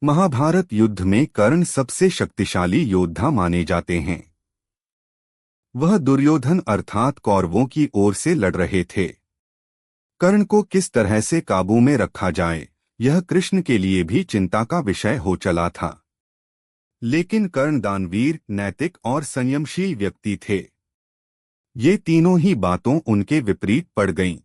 महाभारत युद्ध में कर्ण सबसे शक्तिशाली योद्धा माने जाते हैं। वह दुर्योधन अर्थात कौरवों की ओर से लड़ रहे थे। कर्ण को किस तरह से काबू में रखा जाए, यह कृष्ण के लिए भी चिंता का विषय हो चला था। लेकिन कर्ण दानवीर, नैतिक और संयमशील व्यक्ति थे। ये तीनों ही बातों उनके विपरीत पड़ गईं।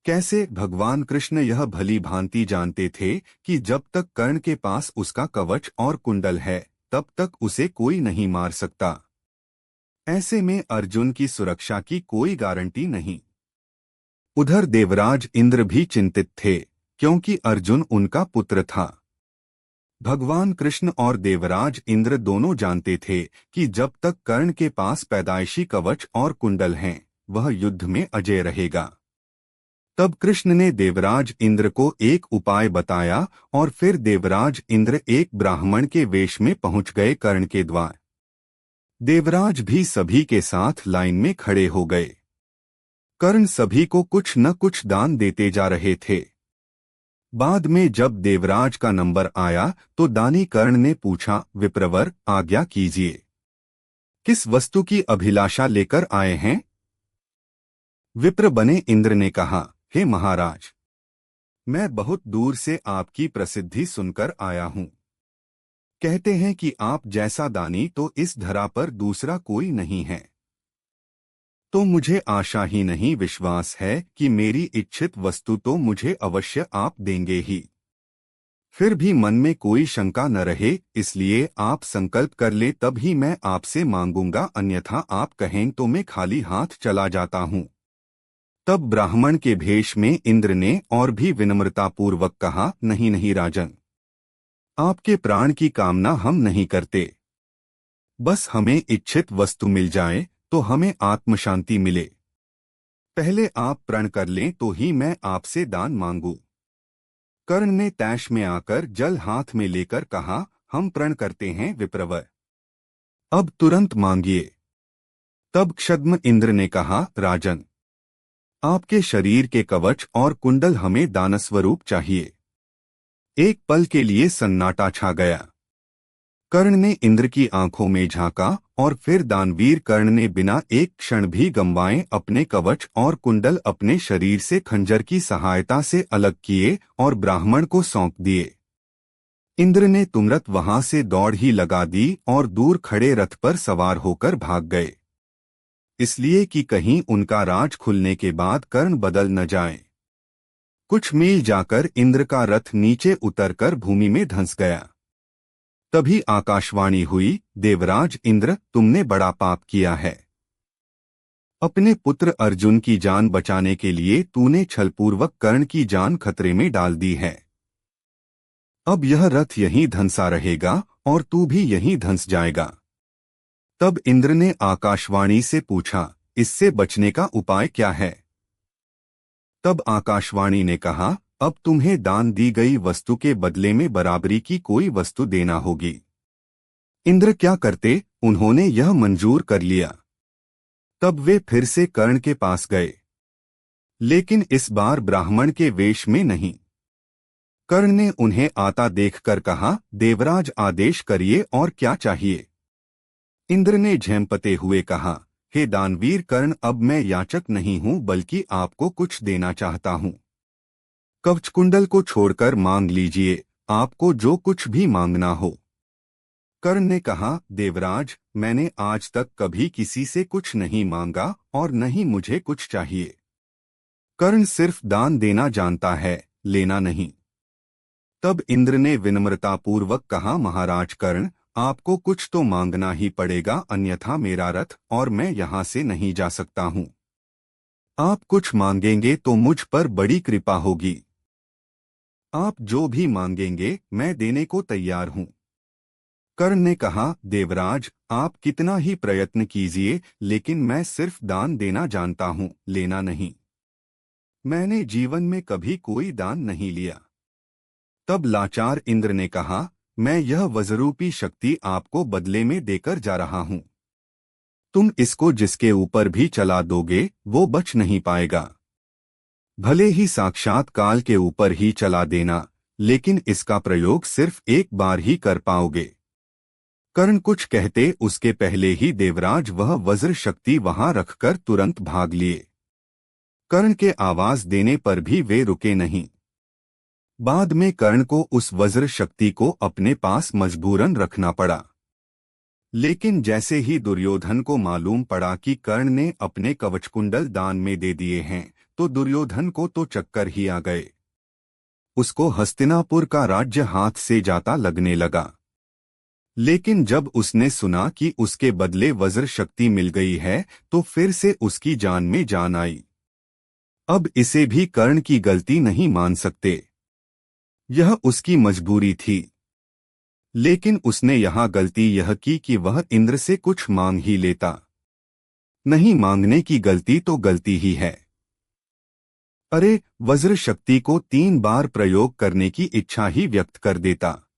कैसे? भगवान कृष्ण यह भली भांति जानते थे कि जब तक कर्ण के पास उसका कवच और कुंडल है, तब तक उसे कोई नहीं मार सकता। ऐसे में अर्जुन की सुरक्षा की कोई गारंटी नहीं। उधर देवराज इंद्र भी चिंतित थे, क्योंकि अर्जुन उनका पुत्र था। भगवान कृष्ण और देवराज इंद्र दोनों जानते थे कि जब तक कर्ण के पास पैदाइशी कवच और कुंडल हैं, वह युद्ध में अजय रहेगा। तब कृष्ण ने देवराज इंद्र को एक उपाय बताया और फिर देवराज इंद्र एक ब्राह्मण के वेश में पहुंच गए कर्ण के द्वार। देवराज भी सभी के साथ लाइन में खड़े हो गए। कर्ण सभी को कुछ न कुछ दान देते जा रहे थे। बाद में जब देवराज का नंबर आया तो दानी कर्ण ने पूछा, विप्रवर, आज्ञा कीजिए, किस वस्तु की अभिलाषा लेकर आए हैं? विप्र बने इंद्र ने कहा, हे महाराज, मैं बहुत दूर से आपकी प्रसिद्धि सुनकर आया हूँ। कहते हैं कि आप जैसा दानी तो इस धरा पर दूसरा कोई नहीं है। तो मुझे आशा ही नहीं, विश्वास है कि मेरी इच्छित वस्तु तो मुझे अवश्य आप देंगे ही। फिर भी मन में कोई शंका न रहे, इसलिए आप संकल्प कर ले, तब ही मैं आपसे मांगूंगा, अन्यथा आप कहें तो मैं खाली हाथ चला जाता हूँ। तब ब्राह्मण के भेष में इंद्र ने और भी विनम्रतापूर्वक कहा, नहीं नहीं राजन, आपके प्राण की कामना हम नहीं करते। बस हमें इच्छित वस्तु मिल जाए तो हमें आत्मशांति मिले। पहले आप प्रण कर लें तो ही मैं आपसे दान मांगू। कर्ण ने तैश में आकर जल हाथ में लेकर कहा, हम प्रण करते हैं विप्रवर, अब तुरंत मांगिए। तब क्षद्म इंद्र ने कहा, राजन, आपके शरीर के कवच और कुंडल हमें दानस्वरूप चाहिए। एक पल के लिए सन्नाटा छा गया। कर्ण ने इंद्र की आंखों में झांका और फिर दानवीर कर्ण ने बिना एक क्षण भी गंवाए अपने कवच और कुंडल अपने शरीर से खंजर की सहायता से अलग किए और ब्राह्मण को सौंप दिए। इंद्र ने तुरंत वहां से दौड़ ही लगा दी और दूर खड़े रथ पर सवार होकर भाग गए, इसलिए कि कहीं उनका राज खुलने के बाद कर्ण बदल न जाए। कुछ मील जाकर इंद्र का रथ नीचे उतरकर भूमि में धंस गया। तभी आकाशवाणी हुई, देवराज इंद्र, तुमने बड़ा पाप किया है। अपने पुत्र अर्जुन की जान बचाने के लिए तूने छलपूर्वक कर्ण की जान खतरे में डाल दी है। अब यह रथ यहीं धंसा रहेगा और तू भी यहीं धंस जाएगा। तब इंद्र ने आकाशवाणी से पूछा, इससे बचने का उपाय क्या है? तब आकाशवाणी ने कहा, अब तुम्हें दान दी गई वस्तु के बदले में बराबरी की कोई वस्तु देना होगी। इंद्र क्या करते, उन्होंने यह मंजूर कर लिया। तब वे फिर से कर्ण के पास गए, लेकिन इस बार ब्राह्मण के वेश में नहीं। कर्ण ने उन्हें आता देखकर कहा, देवराज आदेश करिए, और क्या चाहिए? इंद्र ने झेंपते हुए कहा, हे दानवीर कर्ण, अब मैं याचक नहीं हूं, बल्कि आपको कुछ देना चाहता हूं। कवचकुंडल को छोड़कर मांग लीजिए, आपको जो कुछ भी मांगना हो। कर्ण ने कहा, देवराज, मैंने आज तक कभी किसी से कुछ नहीं मांगा और न ही मुझे कुछ चाहिए। कर्ण सिर्फ दान देना जानता है, लेना नहीं। तब इंद्र ने विनम्रतापूर्वक कहा, महाराज कर्ण, आपको कुछ तो मांगना ही पड़ेगा, अन्यथा मेरा रथ और मैं यहाँ से नहीं जा सकता हूँ। आप कुछ मांगेंगे तो मुझ पर बड़ी कृपा होगी। आप जो भी मांगेंगे मैं देने को तैयार हूँ। कर्ण ने कहा, देवराज, आप कितना ही प्रयत्न कीजिए, लेकिन मैं सिर्फ दान देना जानता हूँ, लेना नहीं। मैंने जीवन में कभी कोई दान नहीं लिया। तब लाचार इंद्र ने कहा, मैं यह वज्ररूपी शक्ति आपको बदले में देकर जा रहा हूं। तुम इसको जिसके ऊपर भी चला दोगे वो बच नहीं पाएगा। भले ही साक्षात काल के ऊपर ही चला देना, लेकिन इसका प्रयोग सिर्फ एक बार ही कर पाओगे। कर्ण कुछ कहते उसके पहले ही देवराज वह वज्र शक्ति वहां रखकर तुरंत भाग लिए। कर्ण के आवाज देने पर भी वे रुके नहीं। बाद में कर्ण को उस वज्र शक्ति को अपने पास मजबूरन रखना पड़ा। लेकिन जैसे ही दुर्योधन को मालूम पड़ा कि कर्ण ने अपने कवचकुंडल दान में दे दिए हैं, तो दुर्योधन को तो चक्कर ही आ गए। उसको हस्तिनापुर का राज्य हाथ से जाता लगने लगा। लेकिन जब उसने सुना कि उसके बदले वज्र शक्ति मिल गई है, तो फिर से उसकी जान में जान आई। अब इसे भी कर्ण की गलती नहीं मान सकते, यह उसकी मजबूरी थी। लेकिन उसने यहाँ गलती यह की कि वह इंद्र से कुछ मांग ही लेता। नहीं मांगने की गलती तो गलती ही है। अरे, वज्र शक्ति को 3 बार प्रयोग करने की इच्छा ही व्यक्त कर देता।